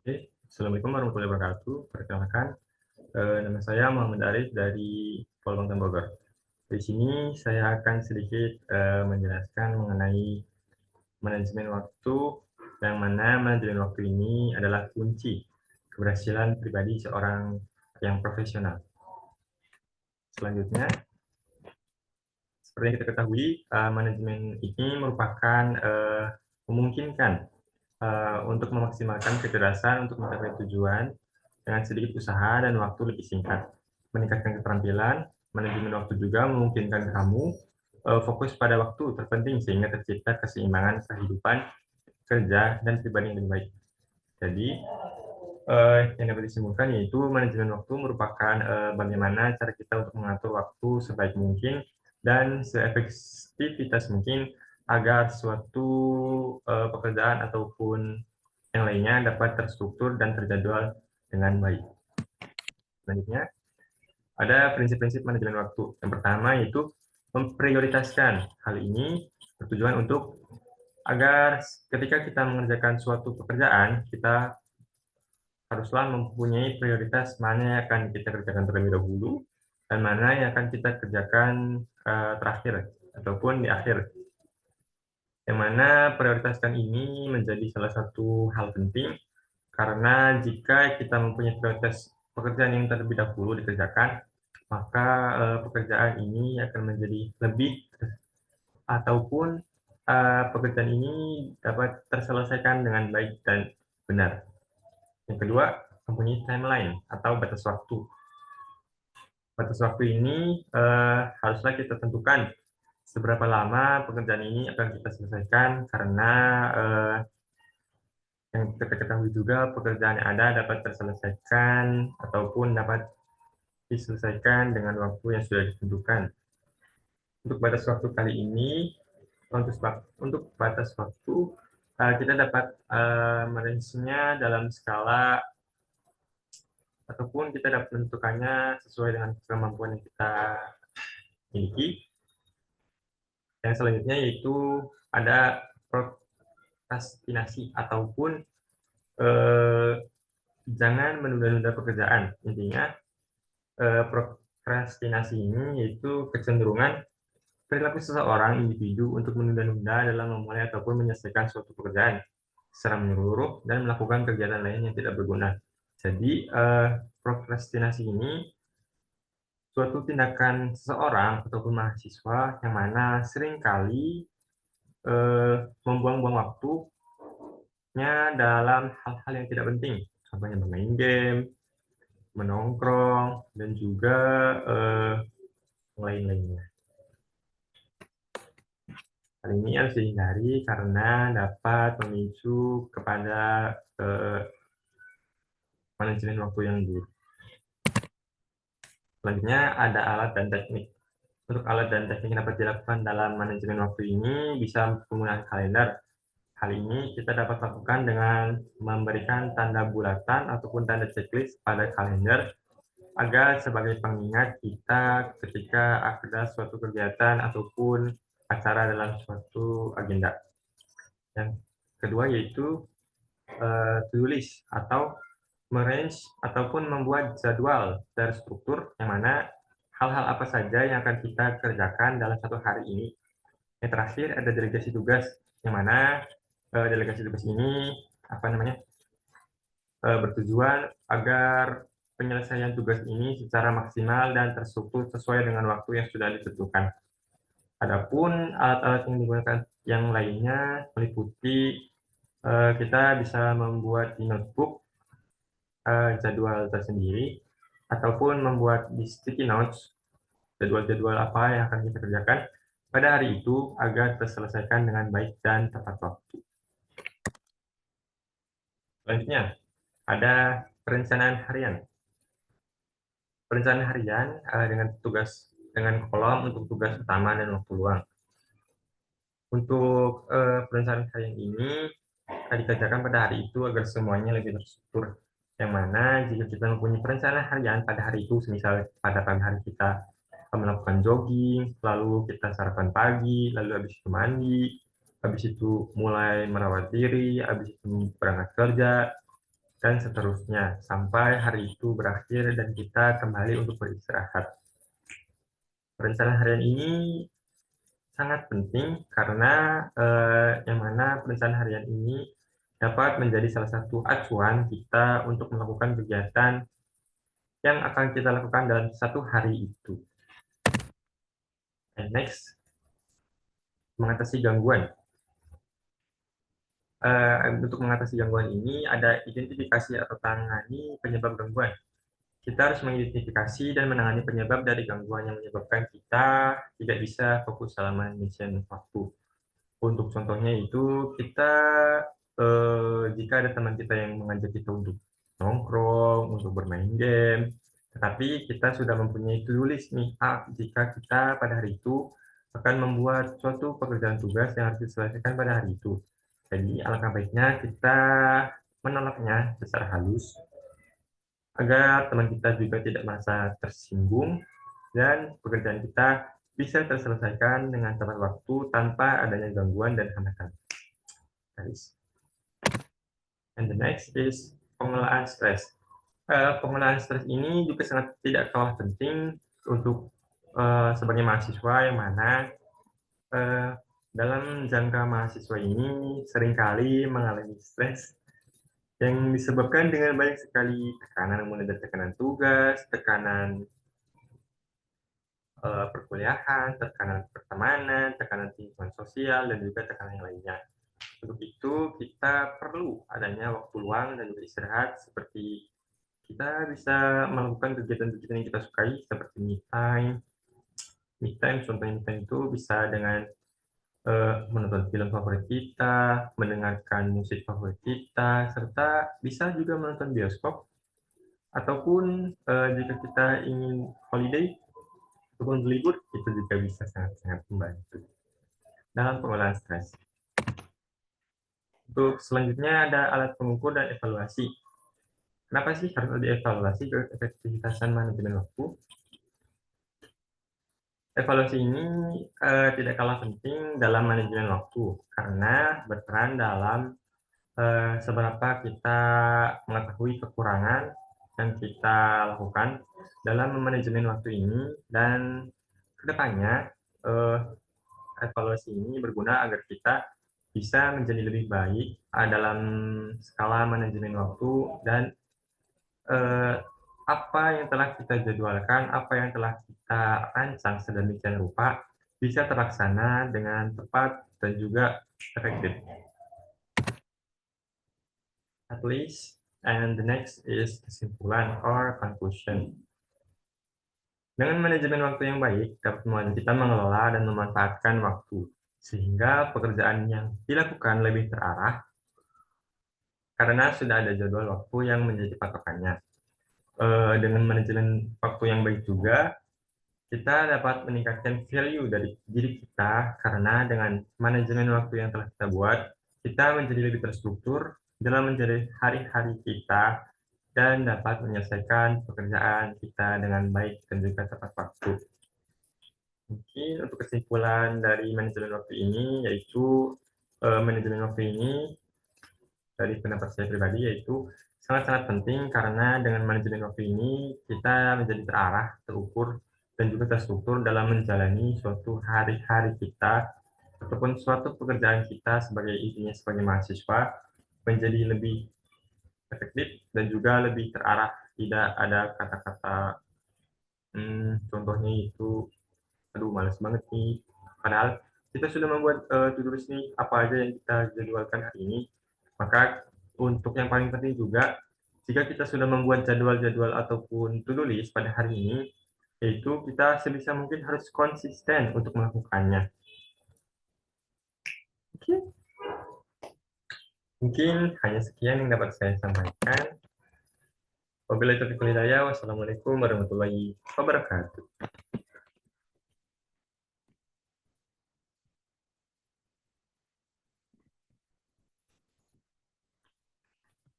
Oke, Assalamualaikum warahmatullahi wabarakatuh. Perkenalkan, nama saya Muhammad Arif dari Polbangtan Bogor. Di sini saya akan sedikit menjelaskan mengenai manajemen waktu, yang mana manajemen waktu ini adalah kunci keberhasilan pribadi seorang yang profesional. Selanjutnya, seperti yang kita ketahui, manajemen ini merupakan memungkinkan untuk memaksimalkan kecerdasan untuk mencapai tujuan dengan sedikit usaha dan waktu lebih singkat. Meningkatkan keterampilan, manajemen waktu juga memungkinkan kamu fokus pada waktu terpenting sehingga tercipta keseimbangan kehidupan, kerja, dan pribadi yang lebih baik. Jadi, yang dapat disimpulkan yaitu manajemen waktu merupakan bagaimana cara kita untuk mengatur waktu sebaik mungkin dan seefektivitas mungkin agar suatu pekerjaan ataupun yang lainnya dapat terstruktur dan terjadwal dengan baik. Selanjutnya, ada prinsip-prinsip manajemen waktu. Yang pertama yaitu memprioritaskan. Hal ini bertujuan untuk agar ketika kita mengerjakan suatu pekerjaan, kita haruslah mempunyai prioritas mana yang akan kita kerjakan terlebih dahulu dan mana yang akan kita kerjakan terakhir ataupun di akhir. Yang mana prioritaskan ini menjadi salah satu hal penting karena jika kita mempunyai prioritas pekerjaan yang terlebih dahulu dikerjakan, maka pekerjaan ini akan menjadi lebih ataupun pekerjaan ini dapat terselesaikan dengan baik dan benar. Yang kedua, mempunyai timeline atau batas waktu. Batas waktu ini haruslah kita tentukan seberapa lama pekerjaan ini akan kita selesaikan karena yang kita ketahui juga pekerjaan yang ada dapat terselesaikan ataupun dapat diselesaikan dengan waktu yang sudah ditentukan. Untuk batas waktu kali ini, untuk batas waktu kita dapat merange-nya dalam skala ataupun kita dapat menentukannya sesuai dengan kemampuan yang kita miliki. Yang selanjutnya yaitu ada prokrastinasi ataupun jangan menunda-nunda pekerjaan. Intinya prokrastinasi ini yaitu kecenderungan perilaku seseorang individu untuk menunda-nunda dalam memulai ataupun menyelesaikan suatu pekerjaan secara menyeluruh dan melakukan kegiatan lain yang tidak berguna. Jadi prokrastinasi ini suatu tindakan seseorang ataupun mahasiswa yang mana seringkali membuang-buang waktunya dalam hal-hal yang tidak penting, contohnya bermain game, menongkrong, dan juga lain-lainnya. Hal ini harus dihindari karena dapat memicu kepada manajemen waktu yang buruk. Selanjutnya ada alat dan teknik. Untuk alat dan teknik yang dapat dilakukan dalam manajemen waktu ini bisa menggunakan kalender. Hal ini kita dapat lakukan dengan memberikan tanda bulatan ataupun tanda checklist pada kalender agar sebagai pengingat kita ketika ada suatu kegiatan ataupun acara dalam suatu agenda. Yang kedua yaitu to-do list atau merange ataupun membuat jadwal terstruktur yang mana hal-hal apa saja yang akan kita kerjakan dalam satu hari ini. Yang terakhir ada delegasi tugas yang mana delegasi tugas ini bertujuan agar penyelesaian tugas ini secara maksimal dan terstruktur sesuai dengan waktu yang sudah ditentukan. Adapun alat-alat yang digunakan yang lainnya meliputi kita bisa membuat di notebook jadwal tersendiri ataupun membuat di sticky notes jadwal-jadwal apa yang akan kita kerjakan pada hari itu agar terselesaikan dengan baik dan tepat waktu. Selanjutnya, ada perencanaan harian. Perencanaan harian dengan kolom untuk tugas utama dan waktu luang. Untuk perencanaan harian ini dikerjakan pada hari itu agar semuanya lebih terstruktur. Yang mana jika kita mempunyai perencanaan harian pada hari itu, misal pada pagi hari kita melakukan jogging, lalu kita sarapan pagi, lalu habis itu mandi, habis itu mulai merawat diri, habis itu berangkat kerja, dan seterusnya, sampai hari itu berakhir dan kita kembali untuk beristirahat. Perencanaan harian ini sangat penting karena yang mana perencanaan harian ini dapat menjadi salah satu acuan kita untuk melakukan kegiatan yang akan kita lakukan dalam satu hari itu. And next, mengatasi gangguan. Untuk mengatasi gangguan ini ada identifikasi atau tangani penyebab gangguan. Kita harus mengidentifikasi dan menangani penyebab dari gangguan yang menyebabkan kita tidak bisa fokus dalam manajemen waktu. Untuk contohnya itu kita jika ada teman kita yang mengajak kita untuk nongkrong, untuk bermain game, tetapi kita sudah mempunyai to-do list nih, jika kita pada hari itu akan membuat suatu pekerjaan tugas yang harus diselesaikan pada hari itu. Jadi alangkah baiknya kita menolaknya secara halus agar teman kita juga tidak merasa tersinggung dan pekerjaan kita bisa terselesaikan dengan tepat waktu tanpa adanya gangguan dan hambatan. And the next is pengelolaan stres. Pengelolaan stres ini juga sangat tidak kalah penting untuk sebagai mahasiswa yang mana dalam jangka mahasiswa ini seringkali mengalami stres yang disebabkan dengan banyak sekali tekanan, mulai dari tekanan tugas, tekanan perkuliahan, tekanan pertemanan, tekanan lingkungan sosial, dan juga tekanan yang lainnya. Untuk itu, kita perlu adanya waktu luang dan juga istirahat, seperti kita bisa melakukan kegiatan-kegiatan yang kita sukai, seperti me time. Me time, contohnya me time itu bisa dengan menonton film favorit kita, mendengarkan musik favorit kita, serta bisa juga menonton bioskop, ataupun jika kita ingin holiday, ataupun berlibur, itu juga bisa sangat-sangat membantu dalam pengelolaan stres. Untuk selanjutnya ada alat pengukur dan evaluasi. Kenapa sih harus dievaluasi keefektivitasan manajemen waktu? Evaluasi ini tidak kalah penting dalam manajemen waktu karena berperan dalam seberapa kita mengetahui kekurangan yang kita lakukan dalam manajemen waktu ini, dan kedepannya evaluasi ini berguna agar kita bisa menjadi lebih baik dalam skala manajemen waktu dan apa yang telah kita jadwalkan, apa yang telah kita rancang sedemikian rupa bisa terlaksana dengan tepat dan juga efektif. At least, and the next is kesimpulan or conclusion. Dengan manajemen waktu yang baik, dapat membantu kita mengelola dan memanfaatkan waktu, sehingga pekerjaan yang dilakukan lebih terarah karena sudah ada jadwal waktu yang menjadi patokannya. Dengan manajemen waktu yang baik juga, kita dapat meningkatkan value dari diri kita karena dengan manajemen waktu yang telah kita buat, kita menjadi lebih terstruktur dalam menjadi hari-hari kita dan dapat menyelesaikan pekerjaan kita dengan baik dan juga tepat waktu. Mungkin untuk kesimpulan dari manajemen waktu ini yaitu manajemen waktu ini dari pendapat saya pribadi yaitu sangat-sangat penting karena dengan manajemen waktu ini kita menjadi terarah, terukur, dan juga terstruktur dalam menjalani suatu hari-hari kita ataupun suatu pekerjaan kita sebagai mahasiswa menjadi lebih efektif dan juga lebih terarah, tidak ada kata-kata contohnya itu aduh males banget nih, padahal kita sudah membuat to-do list nih apa aja yang kita jadwalkan hari ini. Maka untuk yang paling penting juga, jika kita sudah membuat jadwal-jadwal ataupun to-do list pada hari ini, yaitu kita sebisa mungkin harus konsisten untuk melakukannya. Oke. Mungkin hanya sekian yang dapat saya sampaikan. Wabillahi taufiq wal hidayah. Wassalamualaikum warahmatullahi wabarakatuh.